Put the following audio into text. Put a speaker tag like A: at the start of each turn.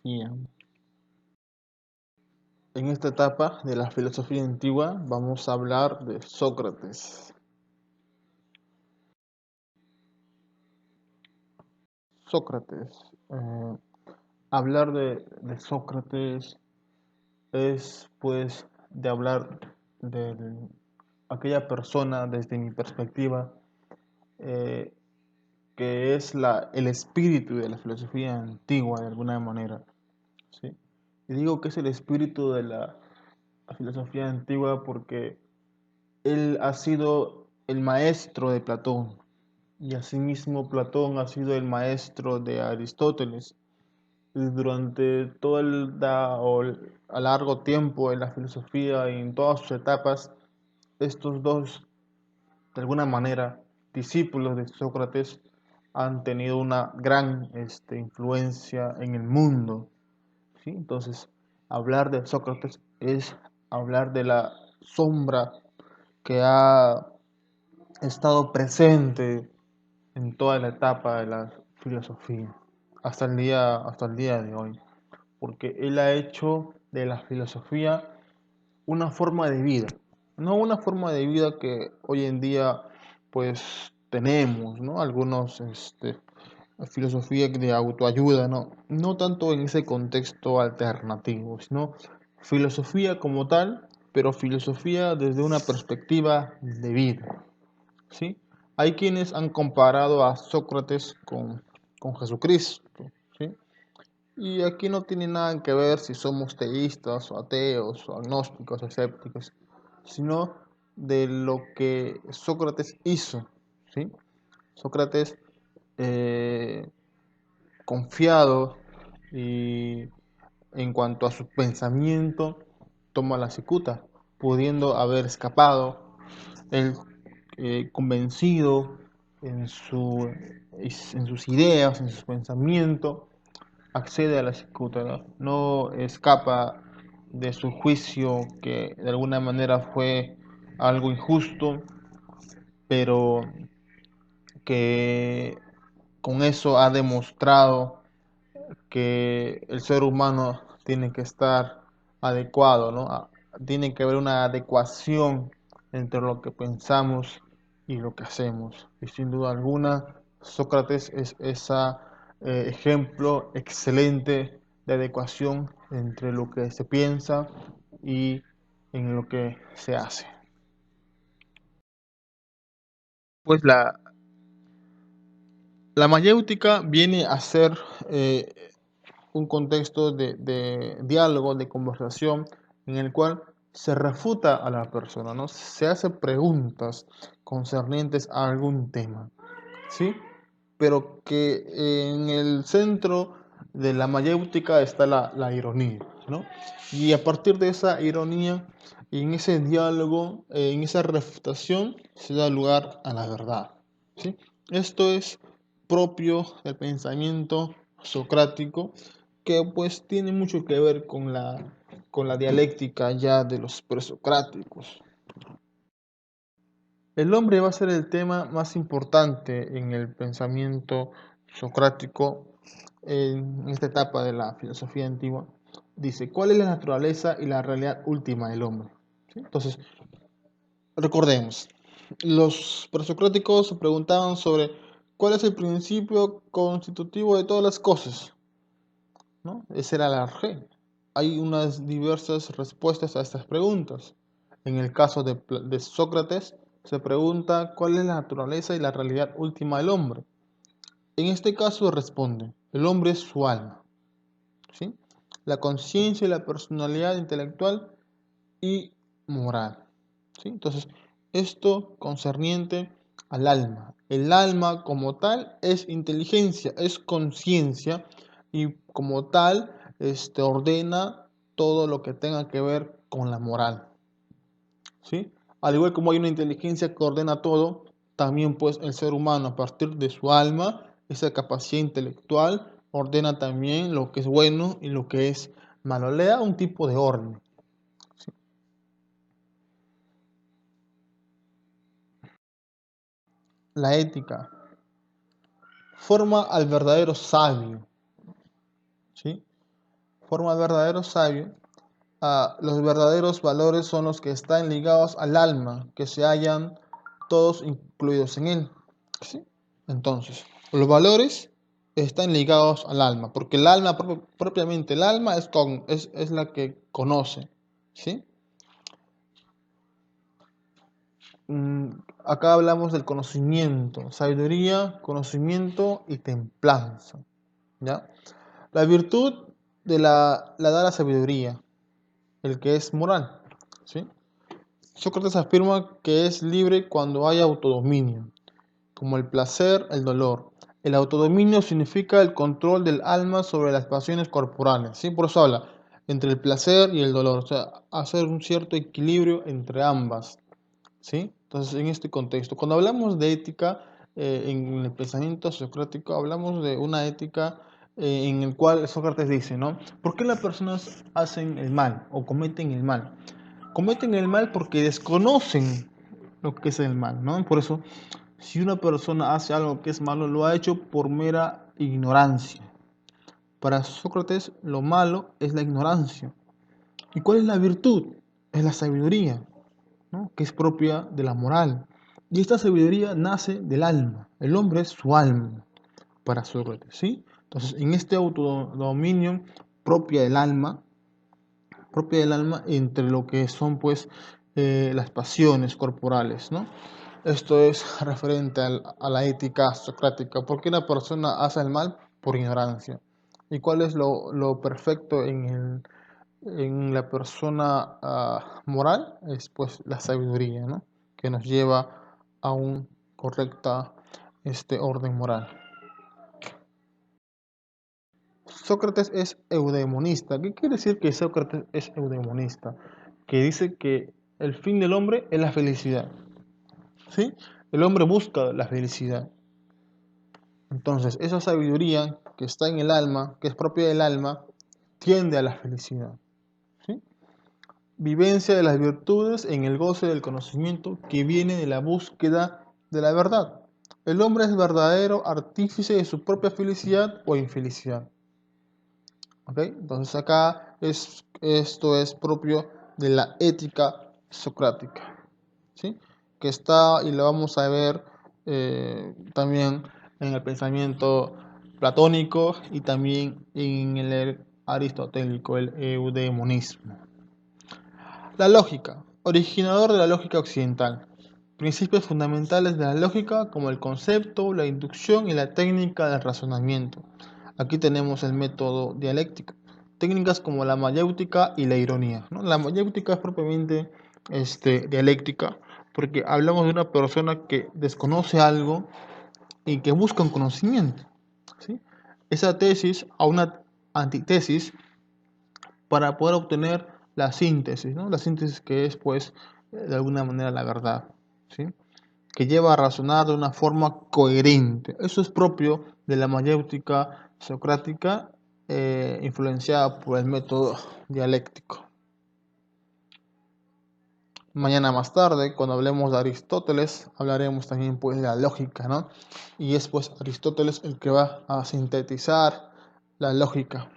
A: filosofía. En esta etapa de la filosofía antigua vamos a hablar de Sócrates. Sócrates. Hablar de Sócrates es pues de hablar de aquella persona desde mi perspectiva eh, que es el espíritu de la filosofía antigua de alguna manera. ¿Sí? Y digo que es el espíritu de la filosofía antigua porque él ha sido el maestro de Platón y asimismo Platón ha sido el maestro de Aristóteles. Y durante todo a largo tiempo en la filosofía y en todas sus etapas, estos dos, de alguna manera, discípulos de Sócrates, han tenido una gran influencia en el mundo. ¿Sí? Entonces, hablar de Sócrates es hablar de la sombra que ha estado presente en toda la etapa de la filosofía hasta el día de hoy, porque él ha hecho de la filosofía una forma de vida, no una forma de vida que hoy en día pues tenemos, ¿no? Algunos filosofía de autoayuda, ¿no? No tanto en ese contexto alternativo, sino filosofía como tal, pero filosofía desde una perspectiva de vida. ¿Sí? Hay quienes han comparado a Sócrates con Jesucristo, ¿sí? Y aquí no tiene nada que ver si somos teístas o ateos o agnósticos o escépticos, sino de lo que Sócrates hizo, ¿sí? Sócrates, eh, confiado y en cuanto a su pensamiento, toma la cicuta, pudiendo haber escapado. Él convencido en sus ideas, en sus pensamientos, accede a la cicuta, ¿no? No escapa de su juicio que de alguna manera fue algo injusto, pero que con eso ha demostrado que el ser humano tiene que estar adecuado, ¿no? Tiene que haber una adecuación entre lo que pensamos y lo que hacemos. Y sin duda alguna, Sócrates es ese ejemplo excelente de adecuación entre lo que se piensa y en lo que se hace. Pues la mayéutica viene a ser un contexto de diálogo, de conversación, en el cual se refuta a la persona, ¿no? Se hace preguntas concernientes a algún tema, ¿sí? Pero que en el centro de la mayéutica está la ironía, ¿no? Y a partir de esa ironía, en ese diálogo, en esa refutación, se da lugar a la verdad, ¿sí? Esto es propio del pensamiento socrático que pues tiene mucho que ver con la dialéctica ya de los presocráticos. El hombre va a ser el tema más importante en el pensamiento socrático en esta etapa de la filosofía antigua. Dice, ¿cuál es la naturaleza y la realidad última del hombre? ¿Sí? Entonces, recordemos, los presocráticos se preguntaban sobre cuál es el principio constitutivo de todas las cosas, ¿no? Esa era la re. Hay unas diversas respuestas a estas preguntas. En el caso de Sócrates, se pregunta cuál es la naturaleza y la realidad última del hombre. En este caso responde, el hombre es su alma, ¿sí? La conciencia y la personalidad intelectual y moral, ¿sí? Entonces, esto concerniente al alma. El alma como tal es inteligencia, es conciencia y como tal ordena todo lo que tenga que ver con la moral, ¿sí? Al igual como hay una inteligencia que ordena todo, también pues el ser humano a partir de su alma, esa capacidad intelectual, ordena también lo que es bueno y lo que es malo. Le da un tipo de orden, ¿sí? La ética forma al verdadero sabio, ¿sí? forma al verdadero sabio, los verdaderos valores son los que están ligados al alma, que se hallan todos incluidos en él. ¿Sí? Entonces, los valores están ligados al alma, porque el alma, propiamente el alma es la que conoce. ¿Sí? Acá hablamos del conocimiento, sabiduría, conocimiento y templanza. ¿Ya? La virtud la da la sabiduría, el que es moral. ¿Sí? Sócrates afirma que es libre cuando hay autodominio, como el placer, el dolor. El autodominio significa el control del alma sobre las pasiones corporales, ¿sí? Por eso habla entre el placer y el dolor, o sea, hacer un cierto equilibrio entre ambas, ¿sí? Entonces, en este contexto, cuando hablamos de ética, en el pensamiento socrático, hablamos de una ética en el cual Sócrates dice, ¿no? ¿Por qué las personas hacen el mal o cometen el mal? Cometen el mal porque desconocen lo que es el mal, ¿no? Por eso, si una persona hace algo que es malo, lo ha hecho por mera ignorancia. Para Sócrates, lo malo es la ignorancia. ¿Y cuál es la virtud? Es la sabiduría, ¿no? Que es propia de la moral. Y esta sabiduría nace del alma. El hombre es su alma, para Sócrates, ¿sí? Entonces, en este autodominio propia del alma, entre lo que son pues las pasiones corporales, ¿no? Esto es referente a la ética socrática. ¿Por qué una persona hace el mal? Por ignorancia. ¿Y cuál es lo perfecto en la persona moral? Es pues la sabiduría, ¿no? Que nos lleva a un correcta orden moral. Sócrates es eudemonista. ¿Qué quiere decir que Sócrates es eudemonista? Que dice que el fin del hombre es la felicidad. ¿Sí? El hombre busca la felicidad. Entonces, esa sabiduría que está en el alma, que es propia del alma, tiende a la felicidad. ¿Sí? Vivencia de las virtudes en el goce del conocimiento que viene de la búsqueda de la verdad. El hombre es verdadero artífice de su propia felicidad o infelicidad. ¿Okay? Entonces acá esto es propio de la ética socrática, ¿sí? Que está y lo vamos a ver también en el pensamiento platónico y también en el aristotélico, el eudemonismo. La lógica, originador de la lógica occidental. Principios fundamentales de la lógica como el concepto, la inducción y la técnica del razonamiento. Aquí tenemos el método dialéctico. Técnicas como la mayéutica y la ironía, ¿no? La mayéutica es propiamente dialéctica porque hablamos de una persona que desconoce algo y que busca un conocimiento, ¿sí? Esa tesis a una antítesis para poder obtener la síntesis, ¿no? La síntesis que es, pues, de alguna manera la verdad, ¿sí? Que lleva a razonar de una forma coherente. Eso es propio de la mayéutica socrática, influenciada por el método dialéctico. Mañana más tarde, cuando hablemos de Aristóteles, hablaremos también pues de la lógica, ¿no? Y es pues Aristóteles el que va a sintetizar la lógica.